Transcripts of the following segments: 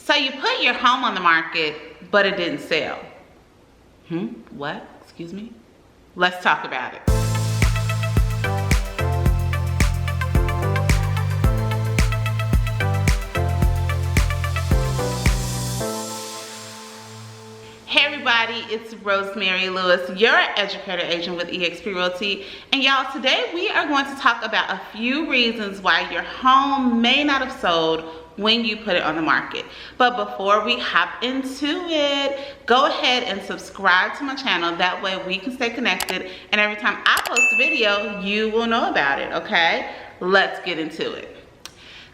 So you put your home on the market, but it didn't sell. What? Excuse me? Let's talk about it. Hey everybody, it's Rosemary Lewis, your educator agent with eXp Realty. And y'all, today we are going to talk about a few reasons why your home may not have sold when you put it on the market. But before we hop into it, go ahead and subscribe to my channel. That way we can stay connected, and every time I post a video, you will know about it, okay? Let's get into it.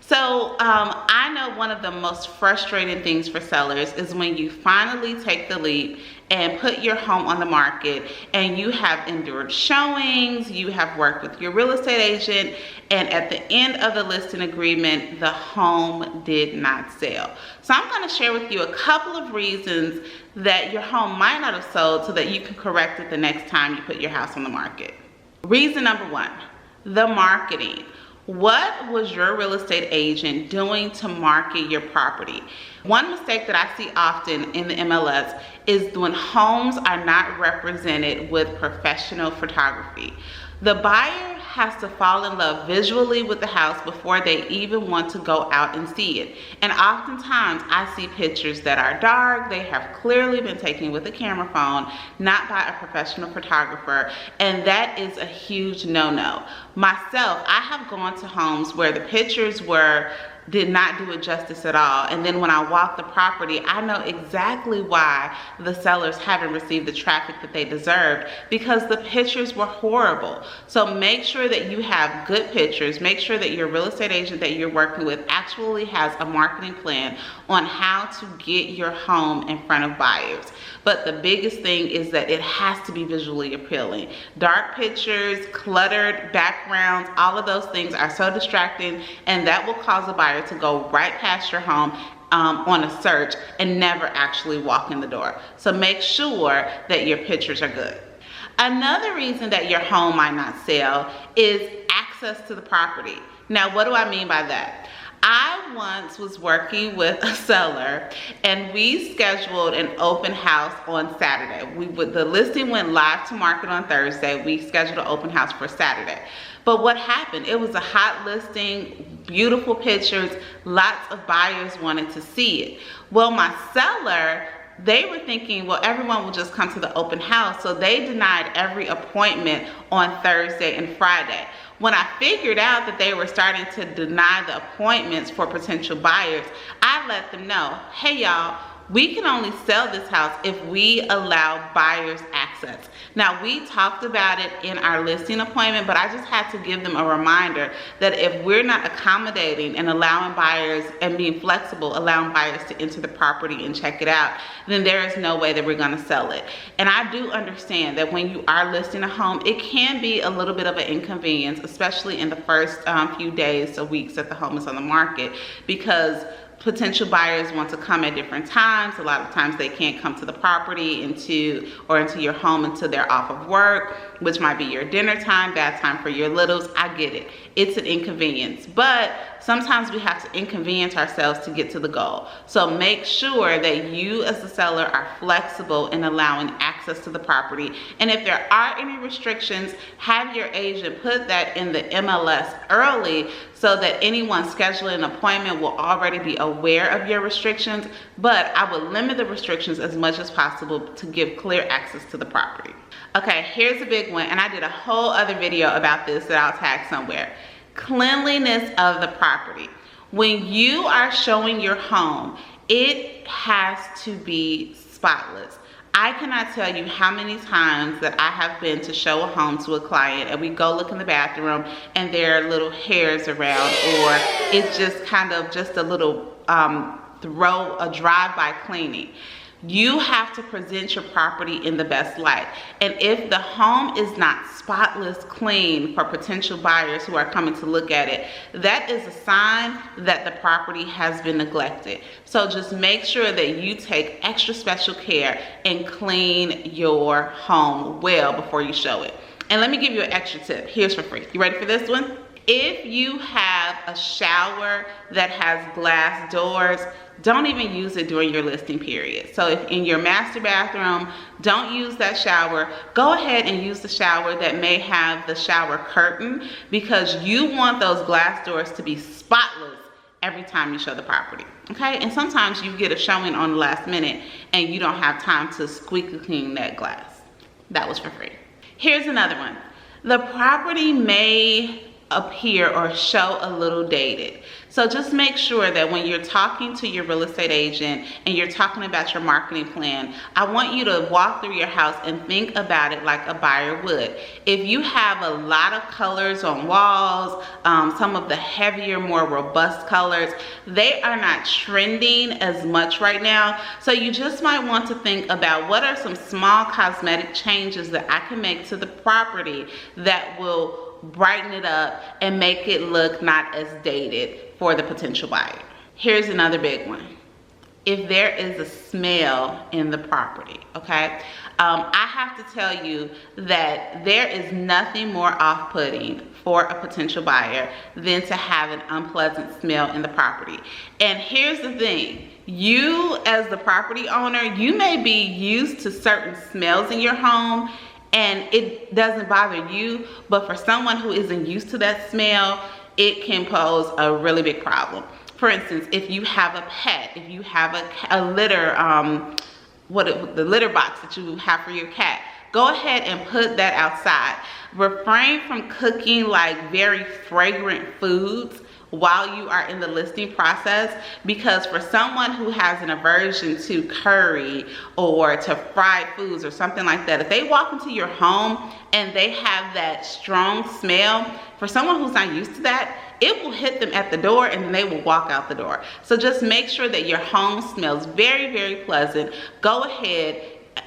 So I know one of the most frustrating things for sellers is when you finally take the leap and put your home on the market, and you have endured showings, you have worked with your real estate agent, and at the end of the listing agreement, the home did not sell. So I'm going to share with you a couple of reasons that your home might not have sold so that you can correct it the next time you put your house on the market. Reason number one, the marketing. What was your real estate agent doing to market your property? One mistake that I see often in the MLS is when homes are not represented with professional photography. The buyer has to fall in love visually with the house before they even want to go out and see it. And oftentimes I see pictures that are dark. They have clearly been taken with a camera phone, not by a professional photographer, and that is a huge no-no. Myself, I have gone to homes where the pictures did not do it justice at all, and then when I walk the property, I know exactly why the sellers haven't received the traffic that they deserved, because the pictures were horrible. So make sure that you have good pictures. Make sure that your real estate agent that you're working with actually has a marketing plan on how to get your home in front of buyers. But the biggest thing is that it has to be visually appealing. Dark pictures, cluttered backgrounds, all of those things are so distracting, and that will cause a buyer to go right past your home on a search and never actually walk in the door. So make sure that your pictures are good. Another reason that your home might not sell is access to the property. Now, what do I mean by that? I once was working with a seller, and we scheduled an open house on Saturday. The listing went live to market on Thursday. We scheduled an open house for Saturday. But what happened? It was a hot listing, beautiful pictures, lots of buyers wanted to see it. Well, my seller, they were thinking, well, everyone will just come to the open house, so they denied every appointment on Thursday and Friday. When I figured out that they were starting to deny the appointments for potential buyers, I let them know, hey y'all, we can only sell this house if we allow buyers access. Now, we talked about it in our listing appointment, but I just had to give them a reminder that if we're not accommodating and allowing buyers and being flexible, allowing buyers to enter the property and check it out, then there is no way that we're gonna sell it. And I do understand that when you are listing a home, it can be a little bit of an inconvenience, especially in the first few days or weeks that the home is on the market, because potential buyers want to come at different times. A lot of times they can't come to the property into your home until they're off of work, which might be your dinner time, bad time for your littles. I get it. It's an inconvenience, but sometimes we have to inconvenience ourselves to get to the goal. So make sure that you as the seller are flexible in allowing access to the property. And if there are any restrictions, have your agent put that in the MLS early so that anyone scheduling an appointment will already be aware of your restrictions. But I would limit the restrictions as much as possible to give clear access to the property. Okay, here's a big one, and I did a whole other video about this that I'll tag somewhere. Cleanliness of the property. When you are showing your home, it has to be spotless. I cannot tell you how many times that I have been to show a home to a client, and we go look in the bathroom and there are little hairs around, or it's just kind of just a little drive-by cleaning. You have to present your property in the best light. And if the home is not spotless clean for potential buyers who are coming to look at it, that is a sign that the property has been neglected. So just make sure that you take extra special care and clean your home well before you show it. And let me give you an extra tip. Here's for free. You ready for this one? If you have a shower that has glass doors, don't even use it during your listing period. So if in your master bathroom, don't use that shower. Go ahead and use the shower that may have the shower curtain, because you want those glass doors to be spotless every time you show the property, okay? And sometimes you get a showing on the last minute and you don't have time to squeaky clean that glass. That was for free. Here's another one. The property may appear or show a little dated. So just make sure that when you're talking to your real estate agent and you're talking about your marketing plan, I want you to walk through your house and think about it like a buyer would. If you have a lot of colors on walls, some of the heavier, more robust colors, they are not trending as much right now. So you just might want to think about what are some small cosmetic changes that I can make to the property that will brighten it up and make it look not as dated for the potential buyer. Here's another big one. If there is a smell in the property, okay? I have to tell you that there is nothing more off-putting for a potential buyer than to have an unpleasant smell in the property. And here's the thing. You, as the property owner, you may be used to certain smells in your home and it doesn't bother you, but for someone who isn't used to that smell, it can pose a really big problem. For instance, if you have a pet, if you have a litter, the litter box that you have for your cat, go ahead and put that outside. Refrain from cooking like very fragrant foods while you are in the listing process, because for someone who has an aversion to curry or to fried foods or something like that, if they walk into your home and they have that strong smell, for someone who's not used to that, it will hit them at the door and then they will walk out the door. So just make sure that your home smells very, very pleasant. Go ahead.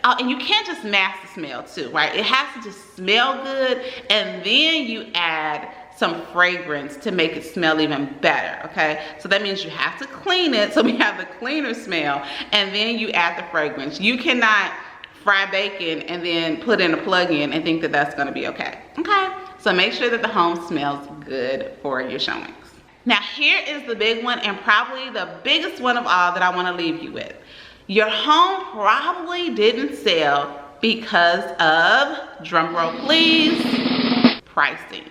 And you can't just mask the smell too, right? It has to just smell good, and then you add some fragrance to make it smell even better, okay? So that means you have to clean it, so we have the cleaner smell, and then you add the fragrance. You cannot fry bacon and then put in a plug-in and think that that's gonna be okay, okay? So make sure that the home smells good for your showings. Now here is the big one, and probably the biggest one of all that I wanna leave you with. Your home probably didn't sell because of, drum roll please, pricing.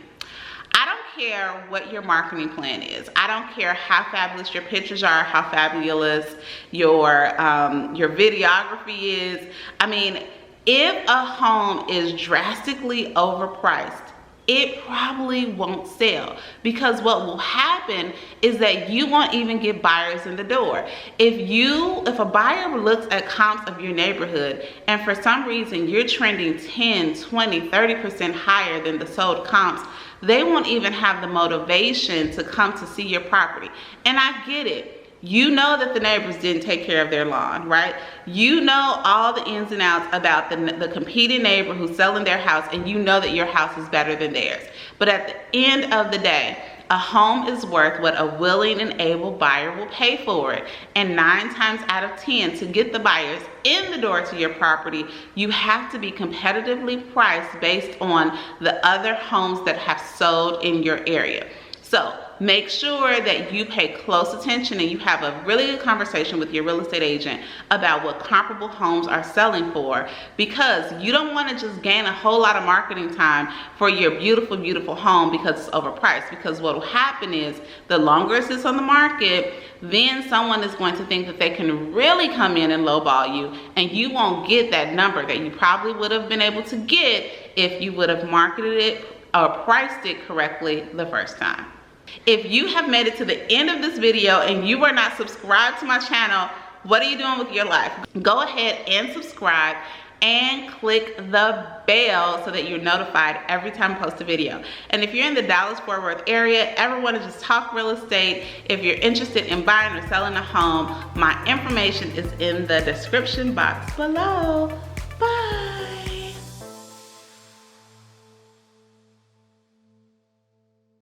I don't care what your marketing plan is. I don't care how fabulous your pictures are, how fabulous your videography is. I mean, if a home is drastically overpriced, it probably won't sell, because what will happen is that you won't even get buyers in the door. If a buyer looks at comps of your neighborhood and for some reason you're trending 10, 20, 30% higher than the sold comps, they won't even have the motivation to come to see your property. And I get it. You know that the neighbors didn't take care of their lawn, right? You know all the ins and outs about the competing neighbor who's selling their house, and you know that your house is better than theirs. But at the end of the day, a home is worth what a willing and able buyer will pay for it. And 9 times out of 10, to get the buyers in the door to your property, you have to be competitively priced based on the other homes that have sold in your area. So make sure that you pay close attention and you have a really good conversation with your real estate agent about what comparable homes are selling for, because you don't want to just gain a whole lot of marketing time for your beautiful, beautiful home because it's overpriced. Because what will happen is the longer it sits on the market, then someone is going to think that they can really come in and lowball you, and you won't get that number that you probably would have been able to get if you would have marketed it or priced it correctly the first time. If you have made it to the end of this video and you are not subscribed to my channel, what are you doing with your life? Go ahead and subscribe and click the bell so that you're notified every time I post a video. And if you're in the Dallas-Fort Worth area, ever want to just talk real estate, if you're interested in buying or selling a home, my information is in the description box below. Bye.